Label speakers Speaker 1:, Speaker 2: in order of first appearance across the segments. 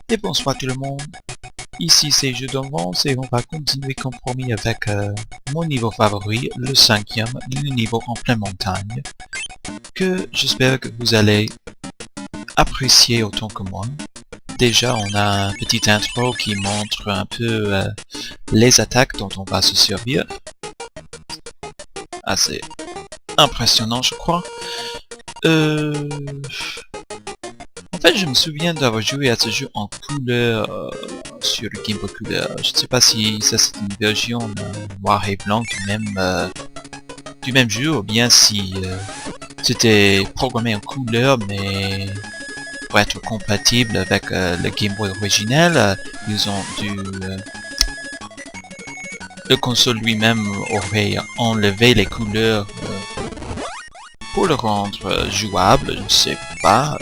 Speaker 1: Et bonsoir tout le monde, ici c'est Jeux d'Avance et on va continuer comme promis avec mon niveau favori, le 5e, le niveau en pleine montagne, que j'espère que vous allez apprécier autant que moi. Déjà on a un petit intro qui montre un peu les attaques dont on va se servir. Assez impressionnant je crois. En fait, je me souviens d'avoir joué à ce jeu en couleur sur le Game Boy Couleur. Je ne sais pas si ça c'est une version noir et blanc du même jeu ou bien si c'était programmé en couleur mais pour être compatible avec le Game Boy original, ils ont dû... le console lui-même aurait enlevé les couleurs pour le rendre jouable, je ne sais pas.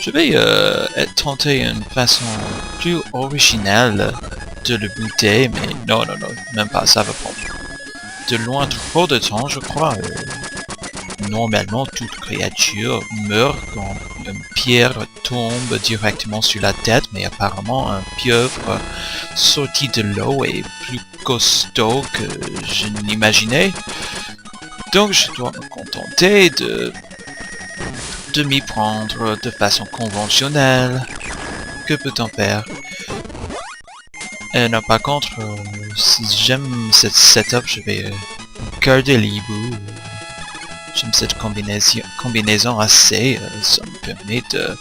Speaker 1: Je vais tenter une façon plus originale de le booter, mais non, même pas, ça va prendre de loin trop de temps, je crois. Normalement, toute créature meurt quand une pierre tombe directement sur la tête, mais apparemment un pieuvre sorti de l'eau est plus costaud que je n'imaginais. Donc je dois me contenter de m'y prendre de façon conventionnelle. Que peut-on faire? Non, par contre, si j'aime cette setup, je vais garder l'hibou. J'aime cette combinaison assez, ça me permet de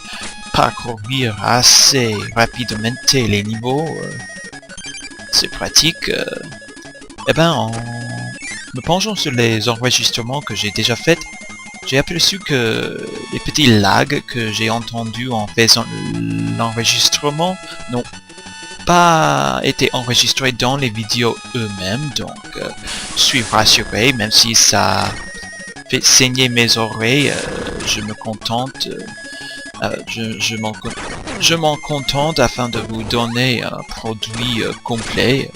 Speaker 1: parcourir assez rapidement les niveaux. C'est pratique. Eh ben, en me penchant sur les enregistrements que j'ai déjà faits, j'ai aperçu que les petits lags que j'ai entendus en faisant l'enregistrement n'ont pas été enregistrés dans les vidéos eux-mêmes, donc je suis rassuré, même si ça fait saigner mes oreilles, je me contente, je m'en contente afin de vous donner un produit complet.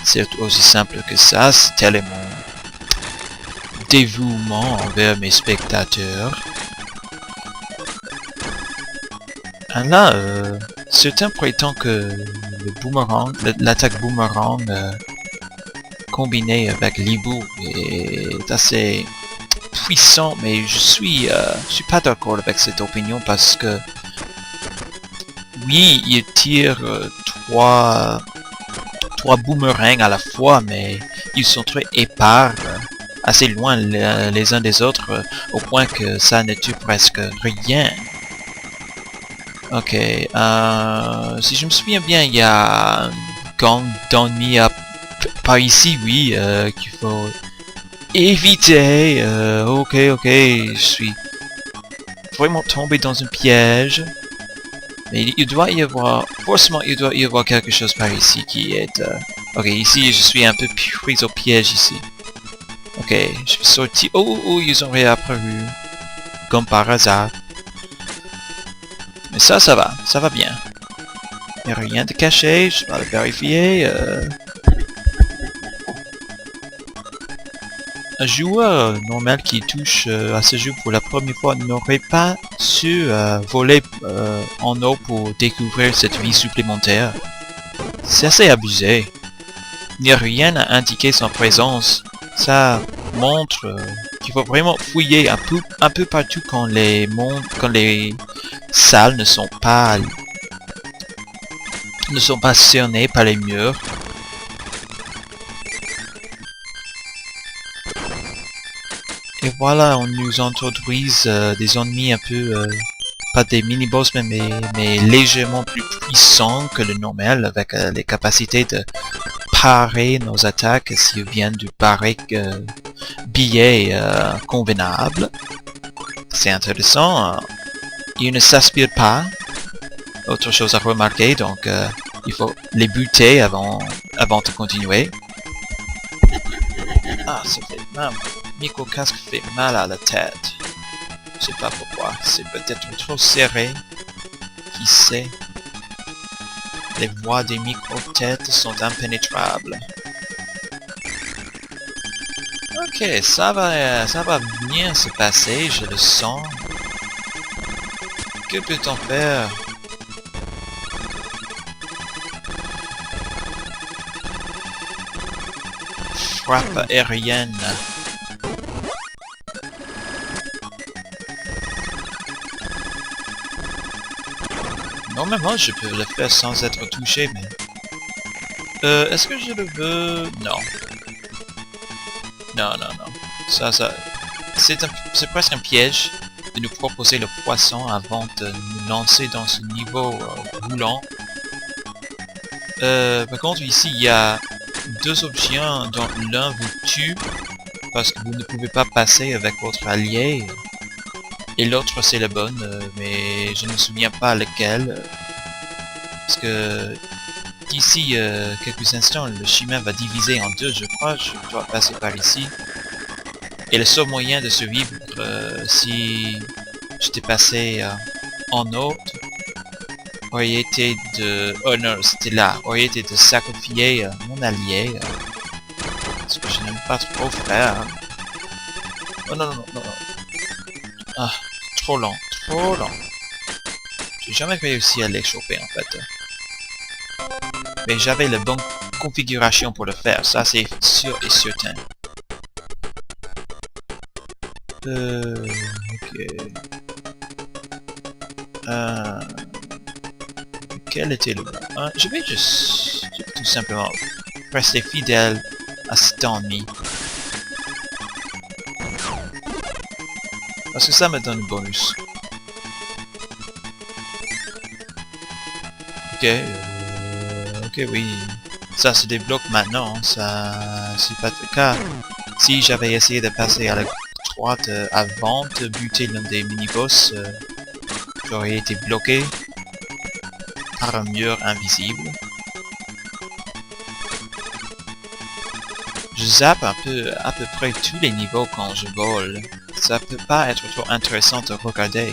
Speaker 1: C'est aussi simple que ça, c'est tellement dévouement envers mes spectateurs. Là, certains prétendent que le boomerang, l'attaque boomerang combinée avec l'hibou est assez puissant, mais je suis pas d'accord avec cette opinion parce que oui, il tire trois boomerangs à la fois, mais ils sont très épars. Assez loin les uns des autres, au point que ça ne tue presque rien. Ok, si je me souviens bien, il y a un gang d'ennemis par ici, oui, qu'il faut éviter. Ok, je suis vraiment tombé dans un piège. Mais il doit y avoir, forcément il doit y avoir quelque chose par ici qui est... Ok, ici je suis un peu pris au piège ici. Ok, je suis sorti. Oh, ils ont réapparu. Comme par hasard. Mais ça va bien. Il n'y a rien de caché, je vais le vérifier. Un joueur normal qui touche à ce jeu pour la première fois n'aurait pas su voler en eau pour découvrir cette vie supplémentaire. C'est assez abusé. Il n'y a rien à indiquer son présence. Ça montre qu'il faut vraiment fouiller un peu partout quand les salles ne sont pas cernées par les murs. Et voilà, on nous introduise des ennemis un peu, pas des mini-boss mais légèrement plus puissants que le normal, avec les capacités de parer nos attaques s'ils viennent du pareil billet convenable. C'est intéressant. Ils ne s'aspirent pas. Autre chose à remarquer, donc il faut les buter avant de continuer. Ah, ça fait mal. Micro-casque fait mal à la tête. Je sais pas pourquoi. C'est peut-être trop serré. Qui sait? Les voies des micro-têtes sont impénétrables. Ok, ça va bien se passer, je le sens. Que peut-on faire? frappe aérienne. Normalement, je peux le faire sans être touché, mais... est-ce que je le veux? Non. Non, non, non. Ça... C'est presque un piège de nous proposer le poisson avant de nous lancer dans ce niveau roulant. Par contre, ici, il y a deux options dont l'un vous tue parce que vous ne pouvez pas passer avec votre allié. Et l'autre, c'est la bonne, mais je ne me souviens pas lequel. Parce que d'ici quelques instants, le chemin va diviser en deux, je crois. Je dois passer par ici. Et le seul moyen de survivre, si j'étais passé en autre, aurait été de... Oh non, c'était là. Aurait été de sacrifier mon allié. Ce que je n'aime pas trop faire. Oh non, non, non, non. Ah, trop lent, trop lent. J'ai jamais réussi à l'échapper en fait. Mais j'avais la bonne configuration pour le faire, ça c'est sûr et certain. Ok. Quel était le bon? Je vais juste tout simplement rester fidèle à cet ennemi. Parce que ça me donne un bonus. Ok. Ok, oui. Ça se débloque maintenant. Ça, c'est pas le cas. Si j'avais essayé de passer à la droite avant de buter l'un des mini-boss, j'aurais été bloqué par un mur invisible. Je zappe à peu près tous les niveaux quand je vole. Ça peut pas être trop intéressant de regarder.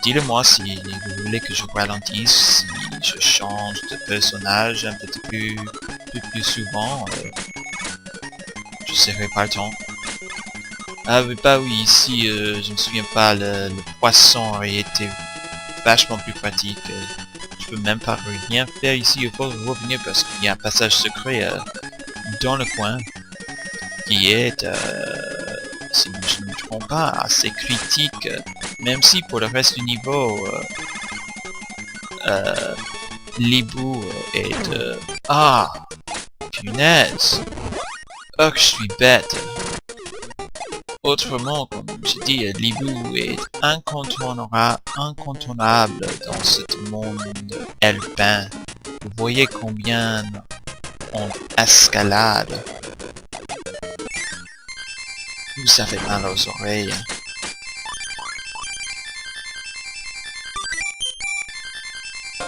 Speaker 1: Dites-le-moi si vous voulez que je ralentisse, si je change de personnage un petit plus souvent. Je serai partant. Ah mais pas oui, ici je me souviens pas, le poisson aurait été vachement plus pratique. Je peux même pas rien faire ici, il faut revenir parce qu'il y a un passage secret dans le coin qui est, si je ne me trompe pas, assez critique, même si pour le reste du niveau, l'hibou est de... Ah, punaise! Oh que je suis bête! Autrement, comme j'ai dit, l'hibou est incontournable dans ce monde alpin. Vous voyez combien on escalade. Ça fait mal aux oreilles.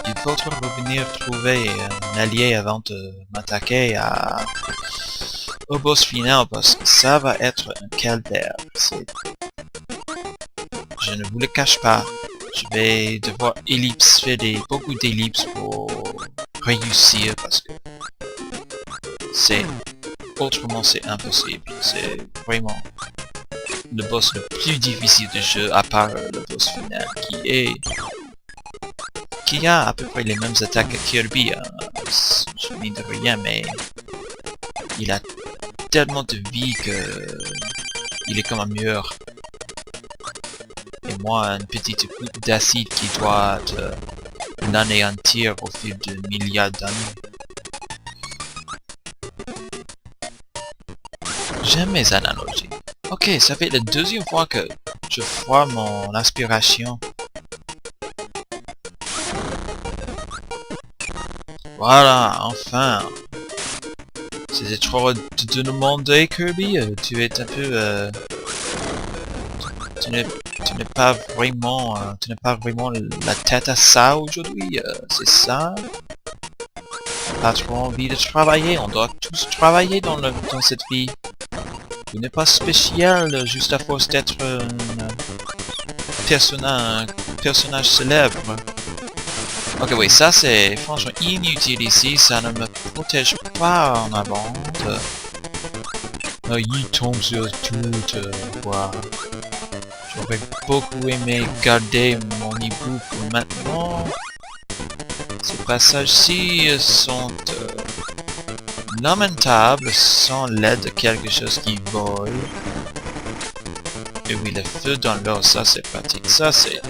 Speaker 1: Il faudra revenir trouver un allié avant de m'attaquer au boss final parce que ça va être un calvaire. Je ne vous le cache pas. Je vais devoir faire beaucoup d'ellipses pour réussir parce que autrement c'est impossible. C'est vraiment le boss le plus difficile du jeu à part le boss final qui a à peu près les mêmes attaques que Kirby. Je mine de rien, mais il a tellement de vie que il est comme un mur. Et moi, une petite goutte d'acide qui doit l'anéantir au fil de milliards d'années. J'aime mes analogies. Ok, ça fait la deuxième fois que je foire mon aspiration. Voilà, enfin. C'était trop de te demander, Kirby. Tu es un peu... Tu n'es pas vraiment... tu n'as pas vraiment la tête à ça aujourd'hui. C'est ça? Pas trop envie de travailler. On doit tous travailler dans cette vie. Tu n'es pas spécial juste à force d'être un personnage célèbre. Ok, oui, ça c'est franchement inutile ici, ça ne me protège pas en avant. Il tombe sur tout, quoi. J'aurais beaucoup aimé garder mon hibou pour maintenant. Ces passages-ci sont lamentable sans l'aide de quelque chose qui vole. Et oui, le feu dans l'eau, ça c'est pratique. Ça c'est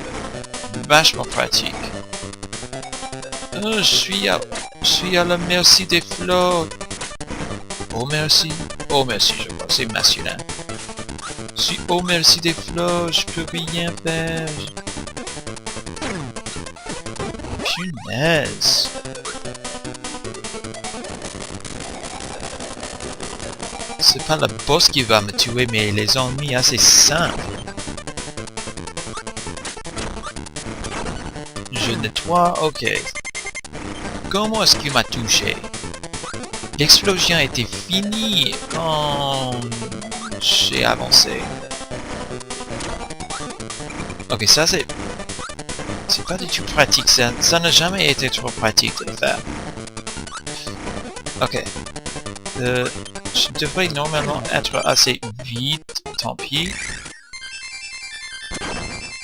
Speaker 1: vachement pratique. Je suis à la merci des flots. Oh merci, je crois, c'est masculin. Je suis au merci des flots, je peux rien faire. Punaise. C'est pas le boss qui va me tuer, mais les ennemis assez simples. Je nettoie, ok. Comment est-ce qu'il m'a touché? L'explosion était finie quand j'ai avancé. Ok, ça c'est... C'est pas du tout pratique, ça n'a jamais été trop pratique de le faire. Ok. Je devrais normalement être assez vite, tant pis.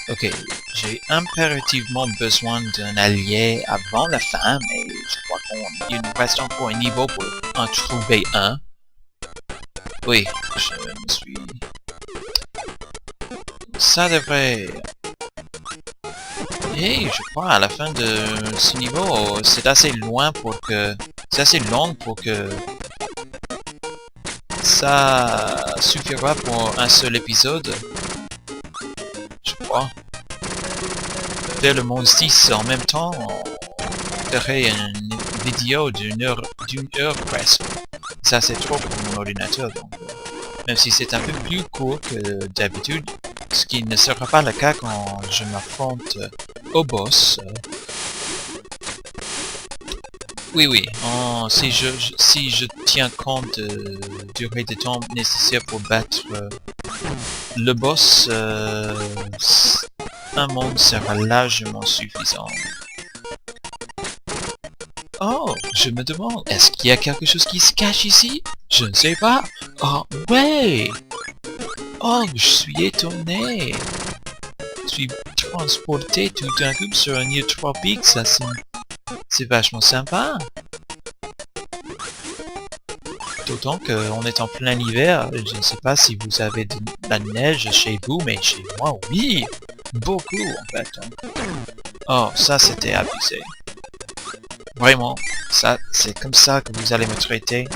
Speaker 1: Ok, j'ai impérativement besoin d'un allié avant la fin, mais je crois qu'il nous reste encore un niveau pour en trouver un. Oui, je me suis... Ça devrait... Et je crois à la fin de ce niveau, c'est assez loin pour que... C'est assez long pour que... Ça suffira pour un seul épisode. Je crois. Vers le monde 6 en même temps, on ferait une vidéo d'une heure presque. Ça c'est trop pour mon ordinateur, donc même si c'est un peu plus court que d'habitude, ce qui ne sera pas le cas quand je m'affronte au boss. Oui, si je tiens compte de la durée de temps nécessaire pour battre le boss, un monde sera largement suffisant. Oh, je me demande, est-ce qu'il y a quelque chose qui se cache ici? Je ne sais pas. Oh, ouais! Oh, je suis étonné. Je suis transporté tout d'un coup sur un île tropique, ça c'est vachement sympa. D'autant qu'on est en plein hiver, je ne sais pas si vous avez de la neige chez vous, mais chez moi, oui! Beaucoup, en fait. Oh, ça c'était abusé. Vraiment, ça, c'est comme ça que vous allez me traiter.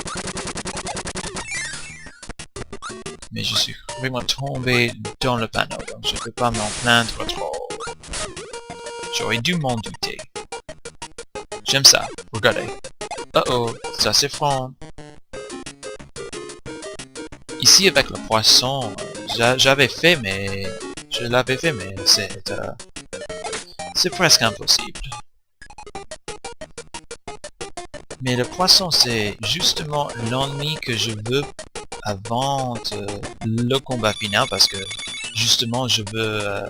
Speaker 1: Mais je suis vraiment tombé dans le panneau, donc je peux pas m'en plaindre trop. J'aurais dû m'en douter. J'aime ça, regardez. Oh, ça c'est franc. Ici avec le poisson, j'avais fait, mais... Je l'avais fait, mais c'est presque impossible. Mais le poisson, c'est justement l'ennemi que je veux avant le combat final, parce que justement, je veux...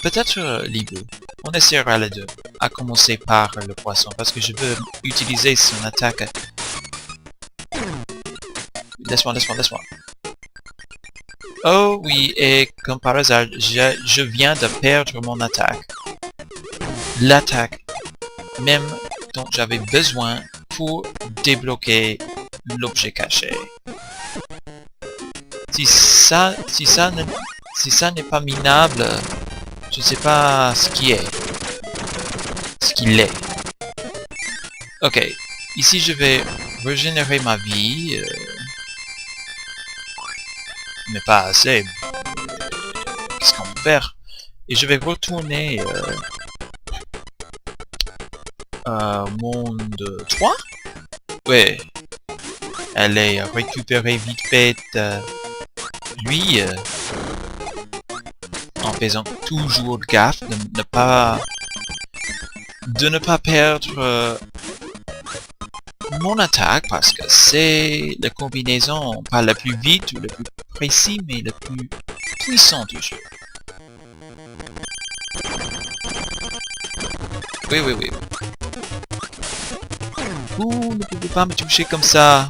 Speaker 1: peut-être l'hibou. On essaiera les deux, à commencer par le poisson, parce que je veux utiliser son attaque. Laisse-moi. Oh oui, et comme par hasard, je viens de perdre mon attaque. L'attaque même dont j'avais besoin pour débloquer l'objet caché. Si ça n'est pas minable, je ne sais pas ce qui est. Ce qu'il est. Ok, ici je vais régénérer ma vie. Mais pas assez. Qu'est-ce qu'on peut faire? Et je vais retourner monde 3? Ouais. Allez, récupérer vite fait lui en faisant toujours gaffe de ne pas perdre mon attaque, parce que c'est la combinaison pas la plus vite ou la plus précise, mais la plus puissante du jeu. Oui. Vous ne pouvez pas me toucher comme ça.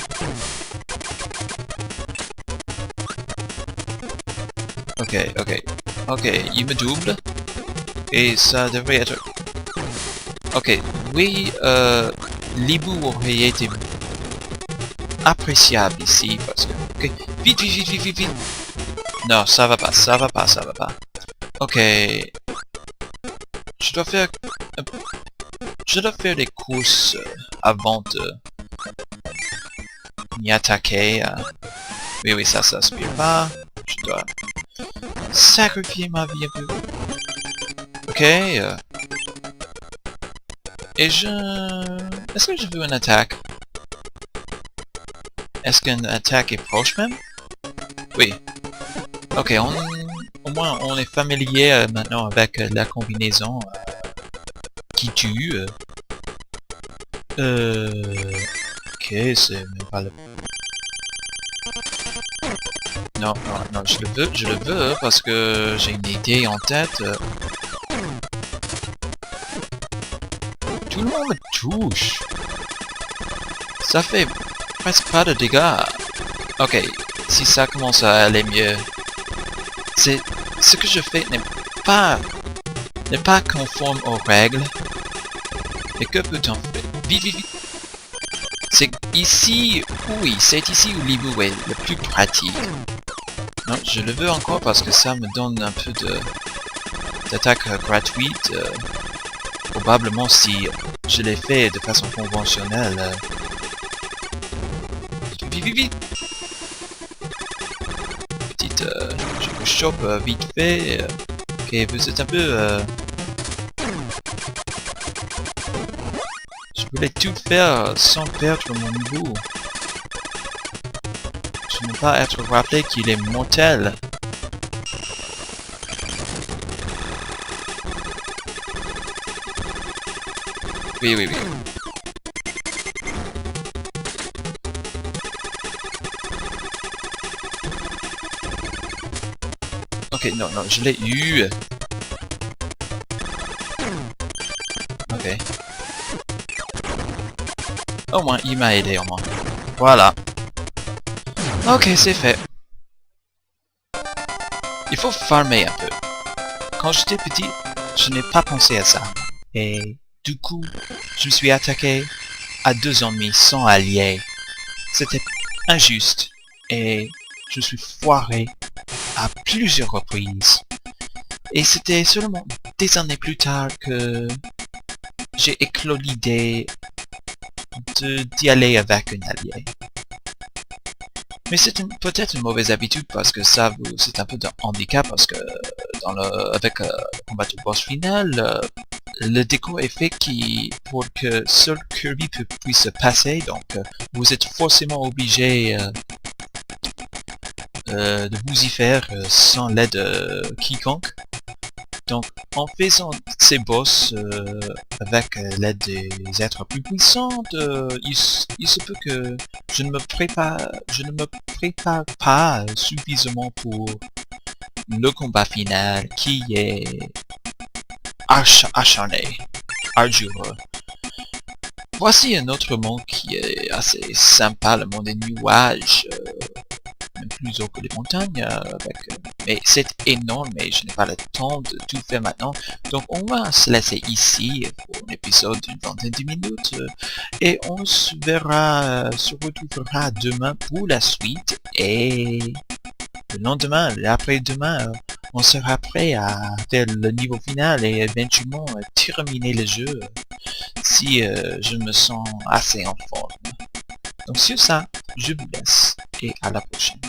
Speaker 1: Ok, il me double. Et ça devrait être... Ok, oui, l'hibou aurait été appréciable ici, parce que... Ok, vite, vite, vite, vite, vite, vite. Non, ça va pas, ça va pas, ça va pas. Ok. Je dois faire... Je dois faire des courses avant de m'y attaquer. Oui, oui, ça s'aspire pas. Je dois sacrifier ma vie un peu. Ok. Et je... Est-ce que je veux une attaque? Est-ce qu'une attaque est proche même? Oui. Ok, au moins on est familier maintenant avec la combinaison qui tue. Ok, c'est même pas le... Non, non, non, je le veux parce que j'ai une idée en tête. Tout le monde me touche. Ça fait presque pas de dégâts. Ok, si ça commence à aller mieux. C'est... Ce que je fais n'est pas conforme aux règles. Mais que peut-on faire? Vite, vite, vite. C'est ici... Oui, c'est ici où l'hibou est le plus pratique. Non, je le veux encore parce que ça me donne un peu d'attaque gratuite. Probablement si je l'ai fait de façon conventionnelle. Vite, vite, vite. Petite... je vous chope vite fait. Ok, vous êtes un peu... Je voulais tout faire sans perdre mon hibou. Je ne veux pas être rappelé qu'il est mortel. Oui, oui, oui. Ok, non, non, je l'ai eu. Ok. Au moins, il m'a aidé, au moins. Voilà. Ok, c'est fait. Il faut farmer un peu. Quand j'étais petit, je n'ai pas pensé à ça. Et du coup, je me suis attaqué à 2 ennemis sans alliés. C'était injuste. Et je suis foiré à plusieurs reprises. Et c'était seulement des années plus tard que j'ai éclos l'idée d'y aller avec un allié. Mais c'est peut-être une mauvaise habitude parce que ça, c'est un peu d'un handicap parce que avec le combat de boss final, le décor est fait pour que seul Kirby puisse passer, donc vous êtes forcément obligé de vous y faire sans l'aide de quiconque. Donc, en faisant ces boss avec l'aide des êtres plus puissants, il se peut que je ne me prépare pas suffisamment pour le combat final qui est acharné, ardueux. Voici un autre monde qui est assez sympa, le monde des nuages. Même plus haut que les montagnes, mais c'est énorme et je n'ai pas le temps de tout faire maintenant. Donc on va se laisser ici pour un épisode d'une vingtaine de minutes et on se verra, se retrouvera demain pour la suite et le lendemain, l'après-demain, on sera prêt à faire le niveau final et éventuellement terminer le jeu si je me sens assez en forme. Donc sur ça, je vous laisse et à la prochaine.